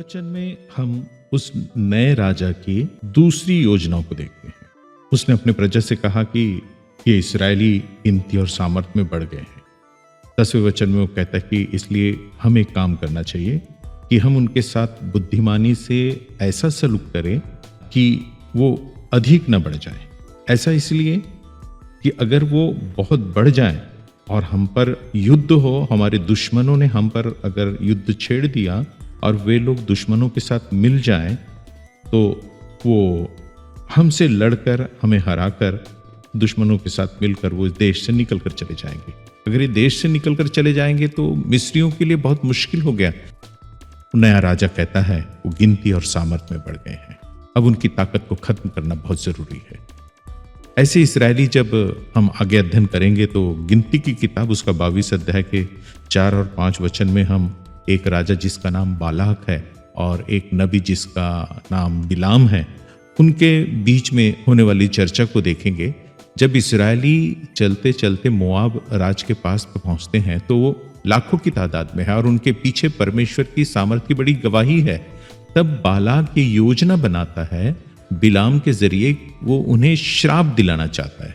वचन में हम उस नए राजा की दूसरी योजना को देखते हैं। उसने अपने प्रजा से कहा कि ये इस्राएली गिनती और सामर्थ्य में बढ़ गए हैं। 10वें वचन में वो कहता है कि इसलिए हमें काम करना चाहिए कि हम उनके साथ बुद्धिमानी से ऐसा सलूक करें कि वो अधिक न बढ़ जाए। ऐसा इसलिए कि अगर वो बहुत बढ़ जाए और हम पर युद्ध हो, हमारे दुश्मनों ने हम पर अगर युद्ध छेड़ दिया और वे लोग दुश्मनों के साथ मिल जाएं, तो वो हमसे लड़कर हमें हराकर दुश्मनों के साथ मिलकर वो इस देश से निकल कर चले जाएंगे। अगर ये देश से निकल कर चले जाएंगे तो मिस्रियों के लिए बहुत मुश्किल हो गया। नया राजा कहता है वो गिनती और सामर्थ्य में बढ़ गए हैं, अब उनकी ताकत को खत्म करना बहुत जरूरी है। ऐसे इस्राएली जब हम आगे अध्ययन करेंगे तो गिनती की किताब उसका 22 अध्याय के 4 और 5 वचन में हम एक राजा जिसका नाम बालाक है और एक नबी जिसका नाम बिलाम है, उनके बीच में होने वाली चर्चा को देखेंगे। जब इस्राएली चलते चलते मोआब राज के पास पहुंचते हैं तो वो लाखों की तादाद में है और उनके पीछे परमेश्वर की सामर्थ्य की बड़ी गवाही है। तब बालाक ये योजना बनाता है, बिलाम के जरिए वो उन्हें श्राप दिलाना चाहता है।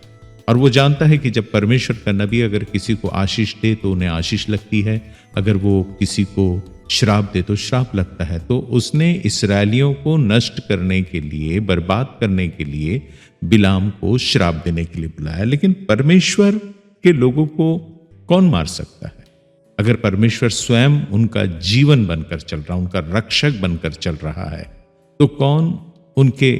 और वो जानता है कि जब परमेश्वर का नबी अगर किसी को आशीष दे तो उन्हें आशीष लगती है, अगर वो किसी को श्राप दे तो श्राप लगता है। तो उसने इस्राएलियों को नष्ट करने के लिए, बर्बाद करने के लिए बिलाम को श्राप देने के लिए बुलाया। लेकिन परमेश्वर के लोगों को कौन मार सकता है? अगर परमेश्वर स्वयं उनका जीवन बनकर चल रहा, उनका रक्षक बनकर चल रहा है, तो कौन उनके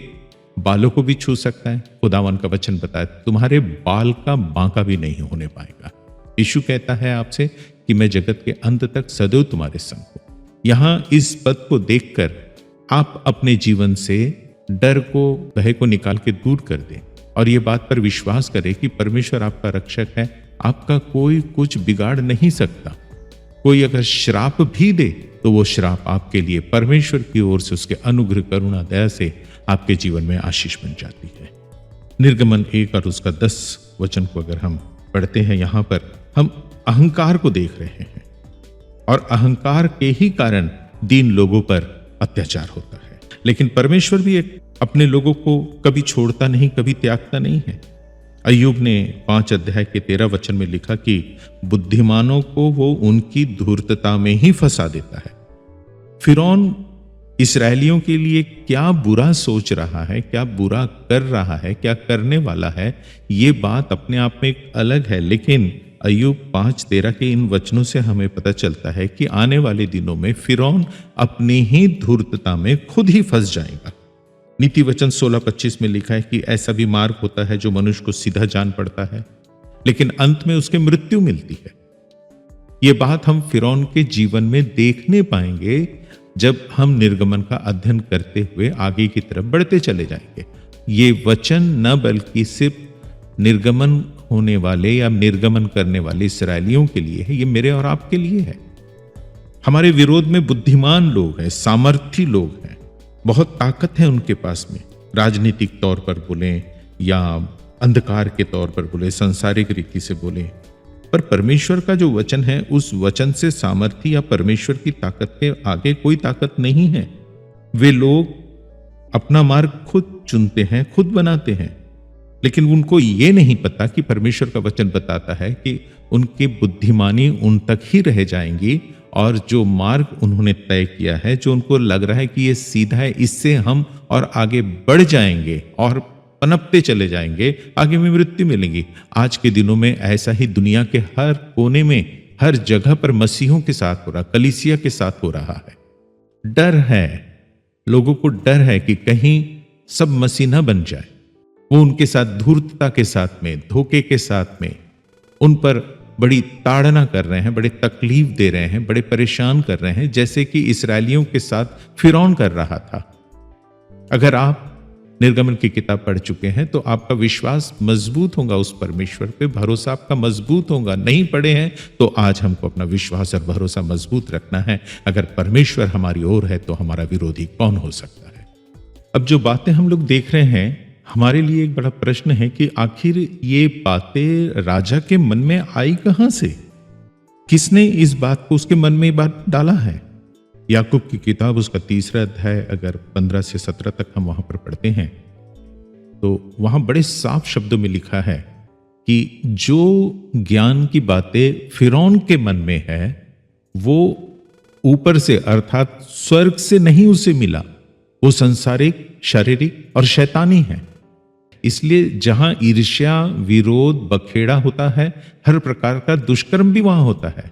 बालों को भी छू सकता है? खुदावन का वचन बताया तुम्हारे बाल का बांका भी नहीं होने पाएगा। यीशु कहता है आपसे कि मैं जगत के अंत तक सदैव तुम्हारे संग हूं। यहां इस पद को देखकर आप अपने जीवन से डर को, भय को निकाल के दूर कर दें और ये बात पर विश्वास करें कि परमेश्वर आपका रक्षक है, आपका कोई कुछ बिगाड़ नहीं सकता। कोई अगर श्राप भी दे तो वो श्राप आपके लिए परमेश्वर की ओर से उसके अनुग्रह, करुणा, दया से आपके जीवन में आशीष बन जाती है। निर्गमन 1 और उसका 10 वचन को अगर हम पढ़ते हैं, यहां पर हम अहंकार को देख रहे हैं और अहंकार के ही कारण दीन लोगों पर अत्याचार होता है। लेकिन परमेश्वर भी अपने लोगों को कभी छोड़ता नहीं, कभी त्यागता नहीं है। अय्यूब ने 5 अध्याय के 13 वचन में लिखा कि बुद्धिमानों को वो उनकी धूर्तता में ही फंसा देता है। फिरौन इस्राएलियों के लिए क्या बुरा सोच रहा है, क्या बुरा कर रहा है, क्या करने वाला है, ये बात अपने आप में एक अलग है। लेकिन अय्यूब 5:13 के इन वचनों से हमें पता चलता है कि आने वाले दिनों में फिरौन अपनी ही धूर्तता में खुद ही फंस जाएगा। नीति वचन 16:25 में लिखा है कि ऐसा भी मार्ग होता है जो मनुष्य को सीधा जान पड़ता है, लेकिन अंत में उसके मृत्यु मिलती है। ये बात हम फिरौन के जीवन में देखने पाएंगे जब हम निर्गमन का अध्ययन करते हुए आगे की तरफ बढ़ते चले जाएंगे। ये वचन न बल्कि सिर्फ निर्गमन होने वाले या निर्गमन करने वाले इस्राएलियों के लिए है, ये मेरे और आपके लिए है। हमारे विरोध में बुद्धिमान लोग हैं, सामर्थी लोग हैं, बहुत ताकत है उनके पास में, राजनीतिक तौर पर बोले या अंधकार के तौर पर बोले, सांसारिक रीति से बोले। पर परमेश्वर का जो वचन है, उस वचन से सामर्थ्य या परमेश्वर की ताकत के आगे कोई ताकत नहीं है। वे लोग अपना मार्ग खुद चुनते हैं, खुद बनाते हैं, लेकिन उनको ये नहीं पता कि परमेश्वर का वचन बताता है कि उनकी बुद्धिमानी उन तक ही रह जाएंगी और जो मार्ग उन्होंने तय किया है, जो उनको लग रहा है कि ये सीधा है, इससे हम और आगे बढ़ जाएंगे और पनपते चले जाएंगे, आगे में मृत्यु मिलेगी। आज के दिनों में ऐसा ही दुनिया के हर कोने में, हर जगह पर मसीहों के साथ हो रहा, कलीसिया के साथ हो रहा है। डर है, लोगों को डर है कि कहीं सब मसीह न बन जाए। वो उनके साथ धूर्तता के साथ में, धोखे के साथ में उन पर बड़ी ताड़ना कर रहे हैं, बड़े तकलीफ दे रहे हैं, बड़े परेशान कर रहे हैं, जैसे कि इस्राएलियों के साथ फिरौन कर रहा था। अगर आप निर्गमन की किताब पढ़ चुके हैं तो आपका विश्वास मजबूत होगा, उस परमेश्वर पे भरोसा आपका मजबूत होगा। नहीं पढ़े हैं तो आज हमको अपना विश्वास और भरोसा मजबूत रखना है। अगर परमेश्वर हमारी ओर है तो हमारा विरोधी कौन हो सकता है? अब जो बातें हम लोग देख रहे हैं, हमारे लिए एक बड़ा प्रश्न है कि आखिर ये बातें राजा के मन में आई कहां से? किसने इस बात को उसके मन में बात डाला है? याकूब की किताब उसका 3रा अध्याय अगर 15 से 17 तक हम वहां पर पढ़ते हैं तो वहां बड़े साफ शब्दों में लिखा है कि जो ज्ञान की बातें फिरौन के मन में है वो ऊपर से अर्थात स्वर्ग से नहीं उसे मिला, वो संसारिक, शारीरिक और शैतानी है। इसलिए जहां ईर्ष्या, विरोध, बखेड़ा होता है, हर प्रकार का दुष्कर्म भी वहां होता है।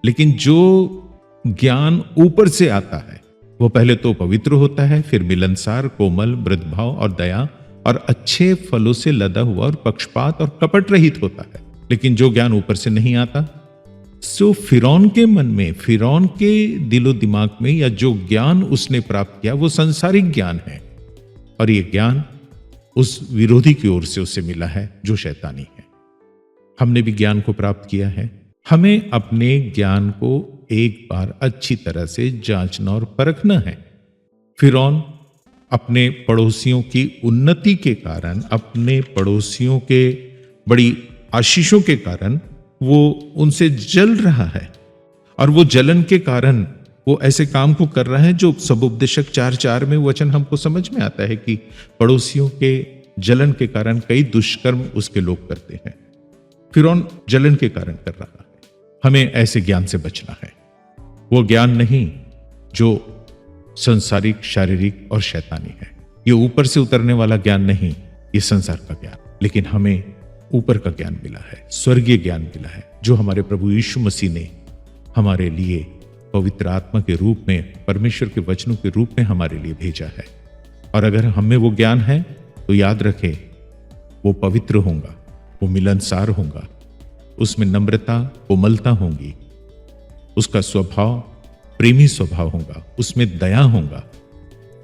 लेकिन जो ज्ञान ऊपर से आता है वो पहले तो पवित्र होता है, फिर मिलनसार, कोमल, मृदभाव और दया और अच्छे फलों से लदा हुआ और पक्षपात और कपट रहित होता है। लेकिन जो ज्ञान ऊपर से नहीं आता, सो फिरौन के मन में, फिरौन के दिलो दिमाग में या जो ज्ञान उसने प्राप्त किया वो संसारिक ज्ञान है, और ये ज्ञान उस विरोधी की ओर से उसे मिला है जो शैतानी है। हमने भी ज्ञान को प्राप्त किया है। हमें अपने ज्ञान को एक बार अच्छी तरह से जांचना और परखना है। फिरौन अपने पड़ोसियों की उन्नति के कारण, अपने पड़ोसियों के बड़ी आशीषों के कारण वो उनसे जल रहा है, और वो जलन के कारण वो ऐसे काम को कर रहा है जो सबोपदेशक 4:4 में वचन हमको समझ में आता है कि पड़ोसियों के जलन के कारण कई दुष्कर्म उसके लोग करते हैं। फिरौन जलन के कारण कर रहा है। हमें ऐसे ज्ञान से बचना है। वो ज्ञान नहीं जो संसारिक, शारीरिक और शैतानी है। ये ऊपर से उतरने वाला ज्ञान नहीं, ये संसार का ज्ञान। लेकिन हमें ऊपर का ज्ञान मिला है, स्वर्गीय ज्ञान मिला है, जो हमारे प्रभु यीशु मसीह ने हमारे लिए पवित्र आत्मा के रूप में, परमेश्वर के वचनों के रूप में हमारे लिए भेजा है। और अगर हम में वो ज्ञान है तो याद रखें, वो पवित्र होगा, वो मिलनसार होगा, उसमें नम्रता, कोमलता होगी, उसका स्वभाव प्रेमी स्वभाव होगा, उसमें दया होगा,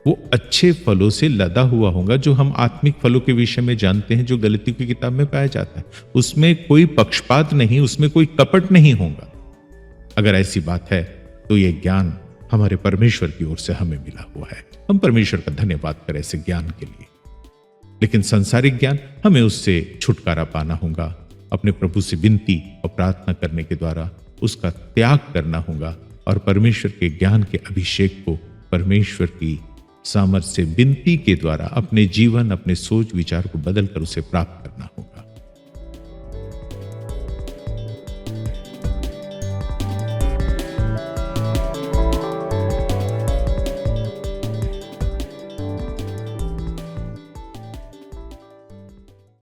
वो अच्छे फलों से लदा हुआ होगा, जो हम आत्मिक फलों के विषय में जानते हैं, जो गलतियों की किताब में पाया जाता है। उसमें कोई पक्षपात नहीं, उसमें कोई कपट नहीं होगा। अगर ऐसी बात है तो ये ज्ञान हमारे परमेश्वर की ओर से हमें मिला हुआ है। हम परमेश्वर का धन्यवाद करें ऐसे ज्ञान के लिए। लेकिन संसारिक ज्ञान, हमें उससे छुटकारा पाना होगा। अपने प्रभु से विनती और प्रार्थना करने के द्वारा उसका त्याग करना होगा, और परमेश्वर के ज्ञान के अभिषेक को परमेश्वर की सामर्थ्य से विनती के द्वारा अपने जीवन, अपने सोच विचार को बदलकर उसे प्राप्त करना।